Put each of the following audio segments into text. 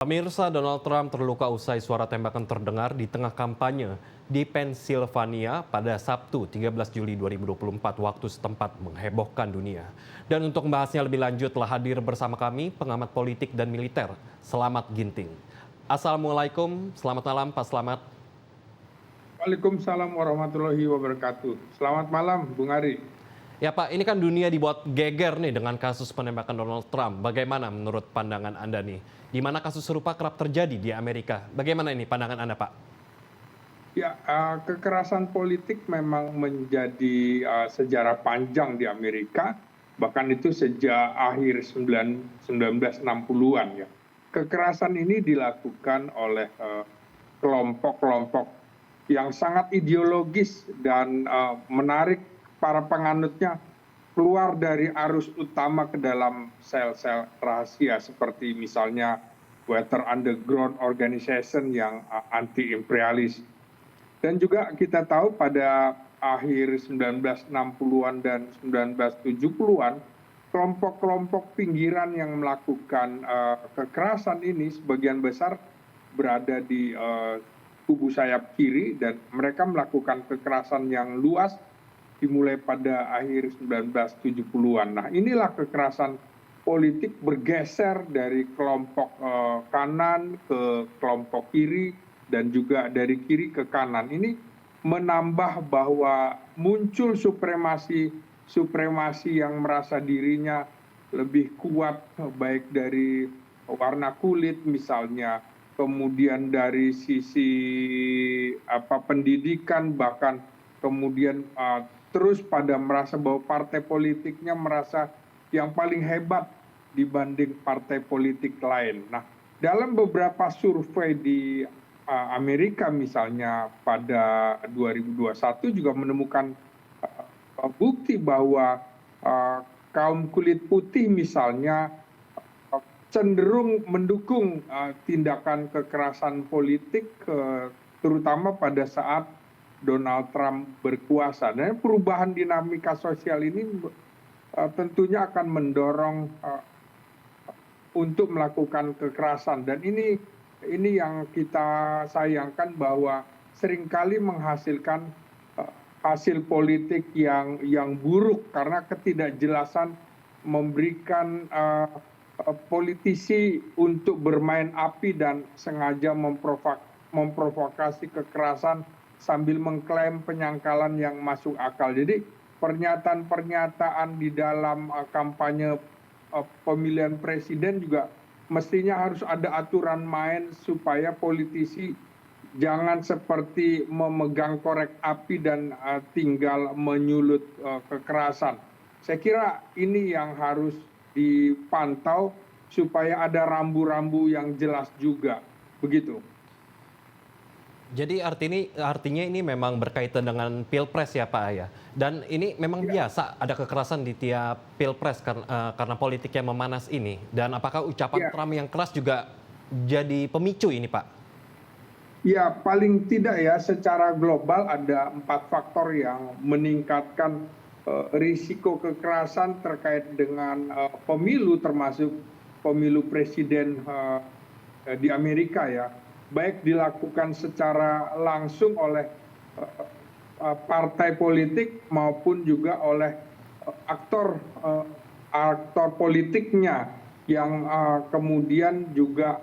Pemirsa, Donald Trump terluka usai suara tembakan terdengar di tengah kampanye di Pennsylvania pada Sabtu 13 Juli 2024 waktu setempat menghebohkan dunia. Dan untuk membahasnya lebih lanjut telah hadir bersama kami pengamat politik dan militer, Slamet Ginting. Assalamualaikum, selamat malam Pak Slamet. Waalaikumsalam warahmatullahi wabarakatuh. Selamat malam, Bung Ari. Ya Pak, ini kan dunia dibuat geger nih dengan kasus penembakan Donald Trump. Bagaimana menurut pandangan Anda nih? Di mana kasus serupa kerap terjadi di Amerika. Bagaimana ini pandangan Anda, Pak? Ya, kekerasan politik memang menjadi sejarah panjang di Amerika, bahkan itu sejak akhir 1960-an ya. Kekerasan ini dilakukan oleh kelompok-kelompok yang sangat ideologis dan menarik para penganutnya keluar dari arus utama ke dalam sel-sel rahasia seperti misalnya Weather Underground Organization yang anti-imperialis. Dan juga kita tahu pada akhir 1960-an dan 1970-an, kelompok-kelompok pinggiran yang melakukan kekerasan ini sebagian besar berada di kubu sayap kiri dan mereka melakukan kekerasan yang luas dimulai pada akhir 1970-an. Nah, inilah kekerasan politik bergeser dari kelompok kanan ke kelompok kiri dan juga dari kiri ke kanan. Ini menambah bahwa muncul supremasi yang merasa dirinya lebih kuat baik dari warna kulit misalnya, kemudian dari sisi pendidikan, bahkan kemudian terus pada merasa bahwa partai politiknya merasa yang paling hebat dibanding partai politik lain. Nah, dalam beberapa survei di Amerika misalnya pada 2021 juga menemukan bukti bahwa kaum kulit putih misalnya cenderung mendukung tindakan kekerasan politik terutama pada saat Donald Trump berkuasa. Dan perubahan dinamika sosial ini tentunya akan mendorong untuk melakukan kekerasan. Dan ini yang kita sayangkan bahwa seringkali menghasilkan hasil politik yang buruk karena ketidakjelasan memberikan politisi untuk bermain api dan sengaja memprovokasi kekerasan sambil mengklaim penyangkalan yang masuk akal. Jadi pernyataan-pernyataan di dalam kampanye pemilihan presiden juga mestinya harus ada aturan main supaya politisi jangan seperti memegang korek api dan tinggal menyulut kekerasan. Saya kira ini yang harus dipantau supaya ada rambu-rambu yang jelas juga. Begitu. Jadi artinya ini memang berkaitan dengan pilpres ya Pak ya. Dan ini memang biasa ada kekerasan di tiap pilpres karena politik yang memanas ini. Dan apakah ucapan Trump yang keras juga jadi pemicu ini Pak? Ya, paling tidak ya secara global ada 4 faktor yang meningkatkan risiko kekerasan terkait dengan pemilu termasuk pemilu presiden di Amerika ya. Baik dilakukan secara langsung oleh partai politik maupun juga oleh aktor politiknya yang kemudian juga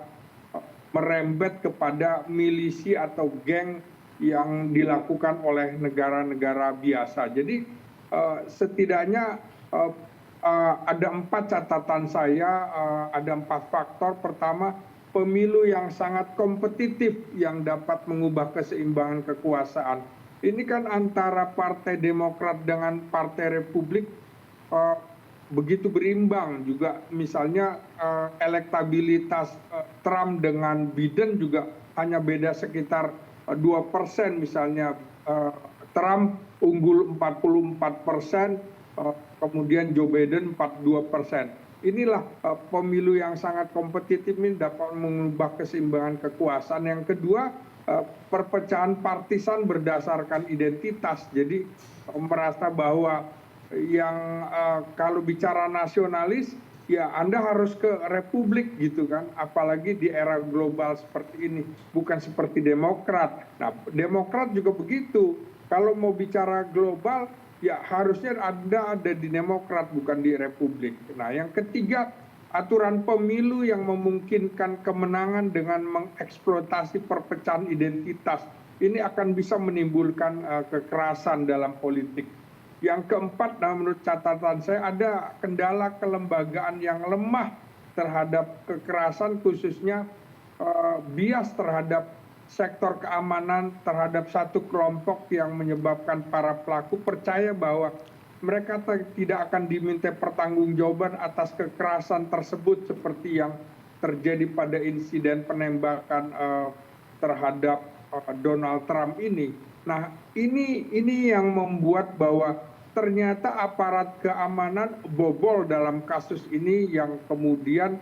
merembet kepada milisi atau geng yang dilakukan oleh negara-negara biasa. Jadi setidaknya ada 4 catatan saya, ada 4 faktor. Pertama, pemilu yang sangat kompetitif yang dapat mengubah keseimbangan kekuasaan. Ini kan antara Partai Demokrat dengan Partai Republik begitu berimbang. Juga misalnya elektabilitas Trump dengan Biden juga hanya beda sekitar 2%. Misalnya Trump unggul 44%, kemudian Joe Biden 42%. Inilah pemilu yang sangat kompetitif ini dapat mengubah keseimbangan kekuasaan. Yang kedua, perpecahan partisan berdasarkan identitas. Jadi merasa bahwa yang kalau bicara nasionalis ya Anda harus ke republik gitu kan, apalagi di era global seperti ini, bukan seperti Demokrat. Nah, Demokrat juga begitu. Kalau mau bicara global, ya harusnya Anda ada di Demokrat, bukan di republik. Nah, yang ketiga, aturan pemilu yang memungkinkan kemenangan dengan mengeksploitasi perpecahan identitas. Ini akan bisa menimbulkan kekerasan dalam politik. Yang keempat, nah menurut catatan saya ada kendala kelembagaan yang lemah terhadap kekerasan, khususnya bias terhadap sektor keamanan, terhadap satu kelompok yang menyebabkan para pelaku percaya bahwa mereka tidak akan diminta pertanggungjawaban atas kekerasan tersebut seperti yang terjadi pada insiden penembakan terhadap Donald Trump ini. Nah, ini yang membuat bahwa ternyata aparat keamanan bobol dalam kasus ini, yang kemudian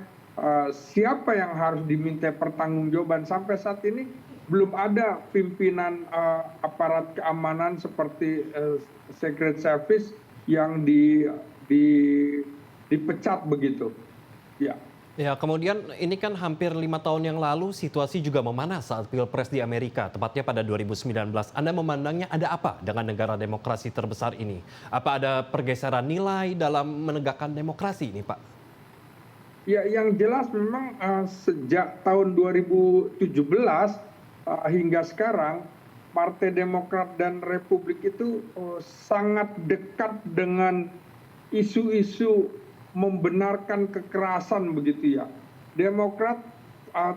siapa yang harus diminta pertanggungjawaban. Sampai saat ini belum ada pimpinan aparat keamanan seperti Secret Service yang dipecat begitu. Ya. Ya, kemudian ini kan hampir 5 tahun yang lalu situasi juga memanas saat Pilpres di Amerika, tepatnya pada 2019. Anda memandangnya ada apa dengan negara demokrasi terbesar ini? Apa ada pergeseran nilai dalam menegakkan demokrasi ini, Pak? Ya, yang jelas memang sejak tahun 2017 hingga sekarang, Partai Demokrat dan Republik itu sangat dekat dengan isu-isu membenarkan kekerasan begitu ya. Demokrat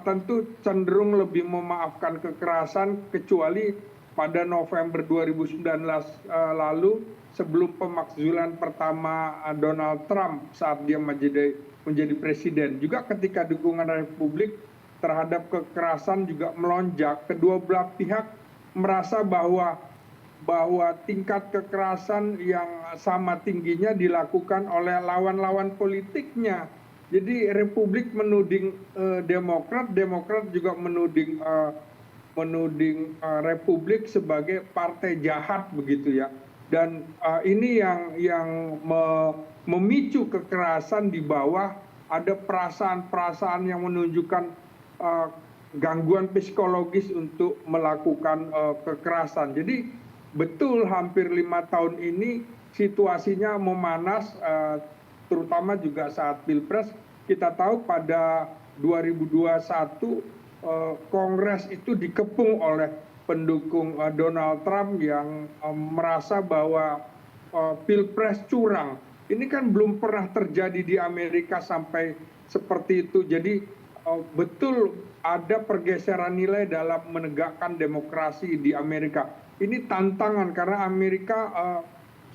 tentu cenderung lebih memaafkan kekerasan, kecuali pada November 2019 lalu sebelum pemakzulan pertama Donald Trump saat dia menjadi presiden. Juga ketika dukungan Republik terhadap kekerasan juga melonjak, kedua belah pihak merasa bahwa tingkat kekerasan yang sama tingginya dilakukan oleh lawan-lawan politiknya. Jadi Republik menuding Demokrat, Demokrat juga menuding Republik sebagai partai jahat begitu ya. Dan ini yang memicu kekerasan di bawah, ada perasaan-perasaan yang menunjukkan gangguan psikologis untuk melakukan kekerasan. Jadi betul hampir 5 tahun ini situasinya memanas, terutama juga saat Pilpres. Kita tahu pada 2021 Kongres itu dikepung oleh pendukung Donald Trump yang merasa bahwa Pilpres curang. Ini kan belum pernah terjadi di Amerika sampai seperti itu. Jadi betul ada pergeseran nilai dalam menegakkan demokrasi di Amerika. Ini tantangan karena Amerika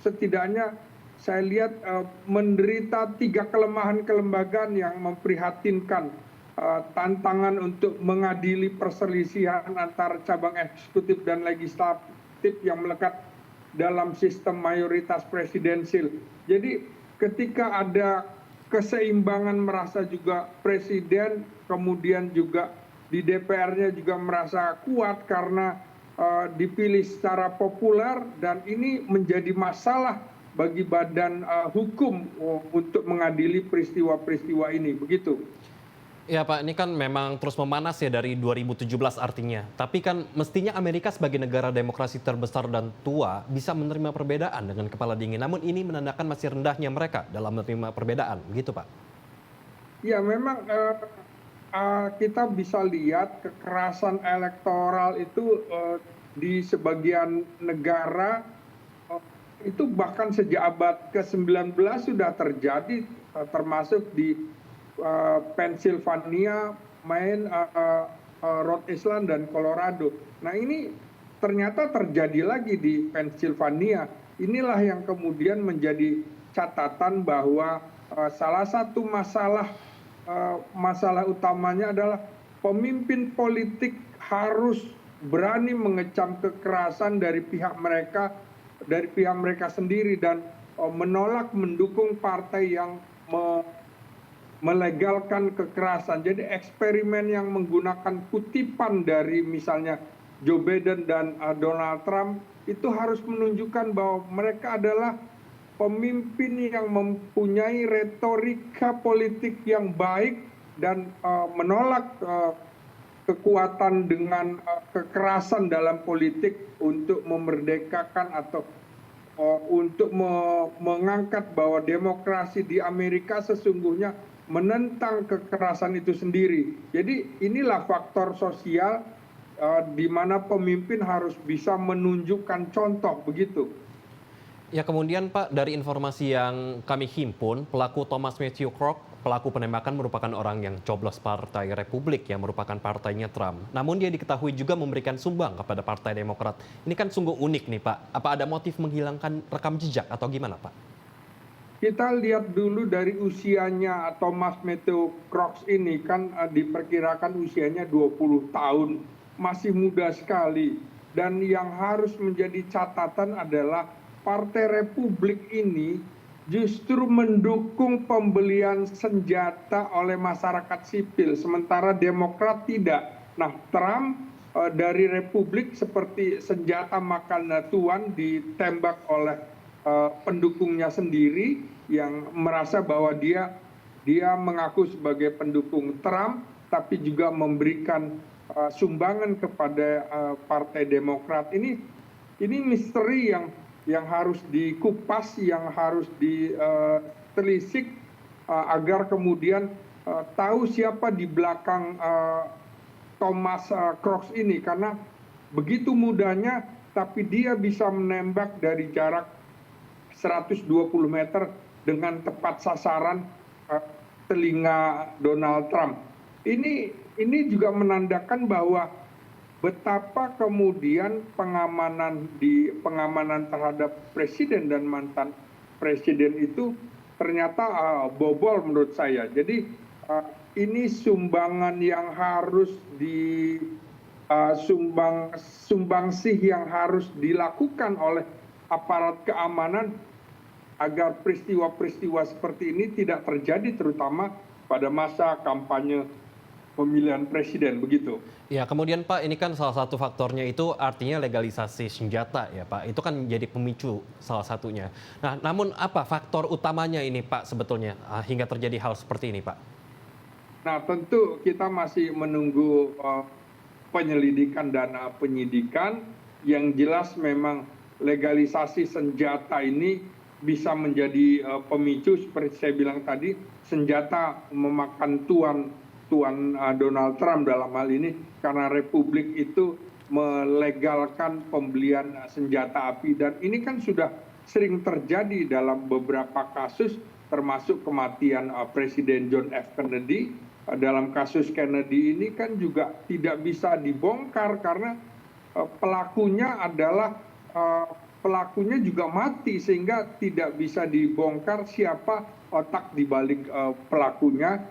setidaknya saya lihat menderita 3 kelemahan kelembagaan yang memprihatinkan. Tantangan untuk mengadili perselisihan antara cabang eksekutif dan legislatif yang melekat dalam sistem mayoritas presidensil. Jadi ketika ada keseimbangan, merasa juga presiden, kemudian juga di DPR-nya juga merasa kuat karena dipilih secara populer, dan ini menjadi masalah bagi badan hukum untuk mengadili peristiwa-peristiwa ini, begitu. Ya Pak, ini kan memang terus memanas ya dari 2017 artinya. Tapi kan mestinya Amerika sebagai negara demokrasi terbesar dan tua bisa menerima perbedaan dengan kepala dingin. Namun ini menandakan masih rendahnya mereka dalam menerima perbedaan, begitu Pak? Ya memang kita bisa lihat kekerasan elektoral itu di sebagian negara itu bahkan sejak abad ke-19 sudah terjadi, termasuk di Pennsylvania, Maine, Rhode Island, dan Colorado. Nah ini ternyata terjadi lagi di Pennsylvania. Inilah yang kemudian menjadi catatan bahwa salah satu masalah utamanya adalah pemimpin politik harus berani mengecam kekerasan dari pihak mereka sendiri, dan menolak mendukung partai yang melegalkan kekerasan. Jadi eksperimen yang menggunakan kutipan dari misalnya Joe Biden dan Donald Trump itu harus menunjukkan bahwa mereka adalah pemimpin yang mempunyai retorika politik yang baik dan menolak kekuatan dengan kekerasan dalam politik untuk memerdekakan atau untuk mengangkat bahwa demokrasi di Amerika sesungguhnya menentang kekerasan itu sendiri. Jadi inilah faktor sosial di mana pemimpin harus bisa menunjukkan contoh begitu. Ya kemudian Pak, dari informasi yang kami himpun, pelaku Thomas Matthew Krog, pelaku penembakan merupakan orang yang coblos Partai Republik yang merupakan partainya Trump. Namun dia diketahui juga memberikan sumbang kepada Partai Demokrat. Ini kan sungguh unik nih Pak. Apa ada motif menghilangkan rekam jejak atau gimana Pak? Kita lihat dulu dari usianya Thomas Matthew Krog ini kan diperkirakan usianya 20 tahun. Masih muda sekali. Dan yang harus menjadi catatan adalah Partai Republik ini justru mendukung pembelian senjata oleh masyarakat sipil, sementara Demokrat tidak. Nah, Trump dari Republik seperti senjata makan tuan ditembak oleh pendukungnya sendiri yang merasa bahwa dia mengaku sebagai pendukung Trump, tapi juga memberikan sumbangan kepada Partai Demokrat. Ini misteri yang harus dikupas, yang harus ditelisik agar kemudian tahu siapa di belakang Thomas Krog ini, karena begitu mudanya tapi dia bisa menembak dari jarak 120 meter dengan tepat sasaran telinga Donald Trump. Ini juga menandakan bahwa betapa kemudian pengamanan terhadap presiden dan mantan presiden itu ternyata bobol menurut saya. Jadi ini sumbangan yang harus sumbangsih yang harus dilakukan oleh aparat keamanan agar peristiwa-peristiwa seperti ini tidak terjadi, terutama pada masa kampanye pemilihan presiden, begitu. Ya, kemudian Pak, ini kan salah satu faktornya itu artinya legalisasi senjata ya Pak. Itu kan menjadi pemicu salah satunya. Nah, namun apa faktor utamanya ini Pak sebetulnya hingga terjadi hal seperti ini Pak? Nah, tentu kita masih menunggu penyelidikan dan penyidikan. Yang jelas memang legalisasi senjata ini bisa menjadi pemicu seperti saya bilang tadi, senjata memakan tuan Donald Trump dalam hal ini, karena Republik itu melegalkan pembelian senjata api, dan ini kan sudah sering terjadi dalam beberapa kasus, termasuk kematian Presiden John F. Kennedy. Dalam kasus Kennedy ini kan juga tidak bisa dibongkar karena pelakunya juga mati, sehingga tidak bisa dibongkar siapa otak dibalik pelakunya.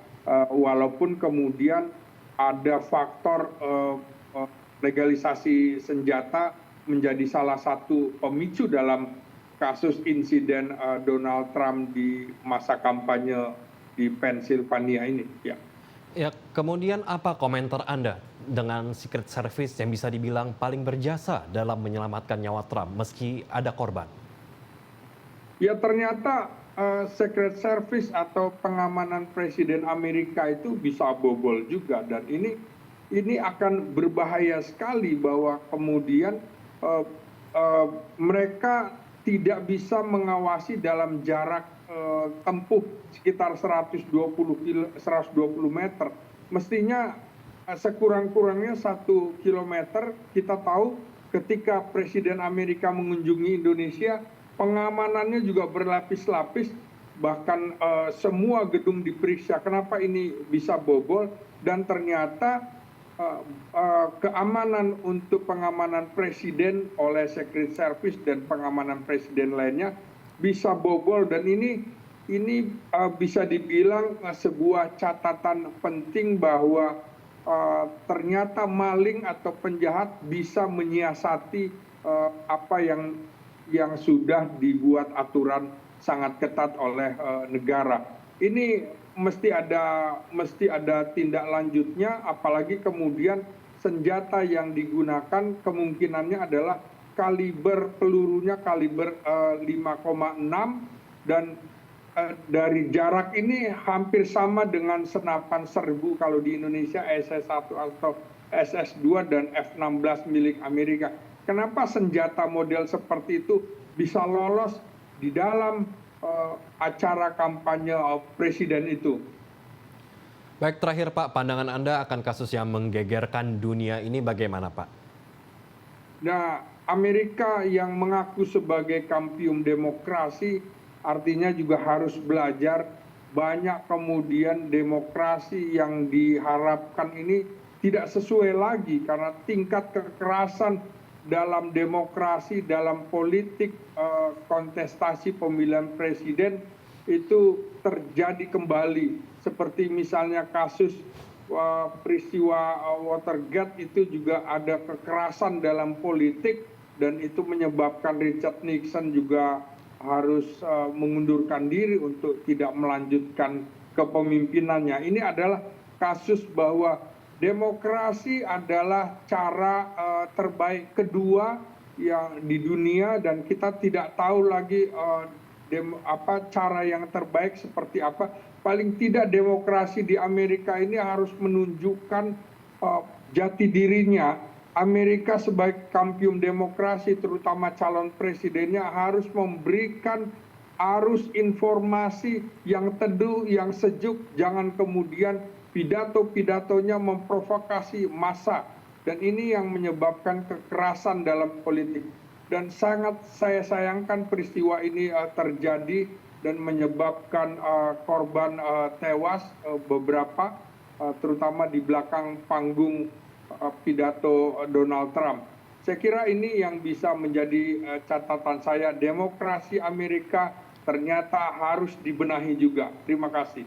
Walaupun kemudian ada faktor legalisasi senjata menjadi salah satu pemicu dalam kasus insiden Donald Trump di masa kampanye di Pennsylvania ini. Ya, kemudian apa komentar Anda dengan Secret Service yang bisa dibilang paling berjasa dalam menyelamatkan nyawa Trump meski ada korban? Ya, ternyata Secret Service atau pengamanan Presiden Amerika itu bisa bobol juga, dan ini akan berbahaya sekali bahwa kemudian mereka tidak bisa mengawasi dalam jarak tempuh sekitar 120 meter. Mestinya sekurang-kurangnya 1 kilometer. Kita tahu ketika Presiden Amerika mengunjungi Indonesia, pengamanannya juga berlapis-lapis, bahkan semua gedung diperiksa. Kenapa ini bisa bobol? Dan ternyata keamanan untuk pengamanan presiden oleh Secret Service dan pengamanan presiden lainnya bisa bobol, dan ini bisa dibilang sebuah catatan penting bahwa ternyata maling atau penjahat bisa menyiasati apa yang sudah dibuat aturan sangat ketat oleh negara. Ini mesti ada tindak lanjutnya, apalagi kemudian senjata yang digunakan kemungkinannya adalah kaliber pelurunya kaliber 5,6 dan dari jarak ini hampir sama dengan senapan serbu kalau di Indonesia SS-1 atau SS-2 dan F-16 milik Amerika. Kenapa senjata model seperti itu bisa lolos di dalam acara kampanye presiden itu? Baik, terakhir Pak, pandangan Anda akan kasus yang menggegerkan dunia ini bagaimana Pak? Nah, Amerika yang mengaku sebagai kampiun demokrasi artinya juga harus belajar banyak kemudian demokrasi yang diharapkan ini tidak sesuai lagi karena tingkat kekerasan dalam demokrasi, dalam politik kontestasi pemilihan presiden itu terjadi kembali. Seperti misalnya kasus peristiwa Watergate itu juga ada kekerasan dalam politik dan itu menyebabkan Richard Nixon juga harus mengundurkan diri untuk tidak melanjutkan kepemimpinannya. Ini adalah kasus bahwa demokrasi adalah cara terbaik kedua yang di dunia dan kita tidak tahu lagi cara yang terbaik seperti apa. Paling tidak demokrasi di Amerika ini harus menunjukkan jati dirinya. Amerika sebagai kampiun demokrasi terutama calon presidennya harus memberikan arus informasi yang teduh, yang sejuk, jangan kemudian pidato-pidatonya memprovokasi massa. Dan ini yang menyebabkan kekerasan dalam politik. Dan sangat saya sayangkan peristiwa ini terjadi dan menyebabkan korban tewas beberapa, terutama di belakang panggung pidato Donald Trump. Saya kira ini yang bisa menjadi catatan saya, demokrasi Amerika ternyata harus dibenahi juga. Terima kasih.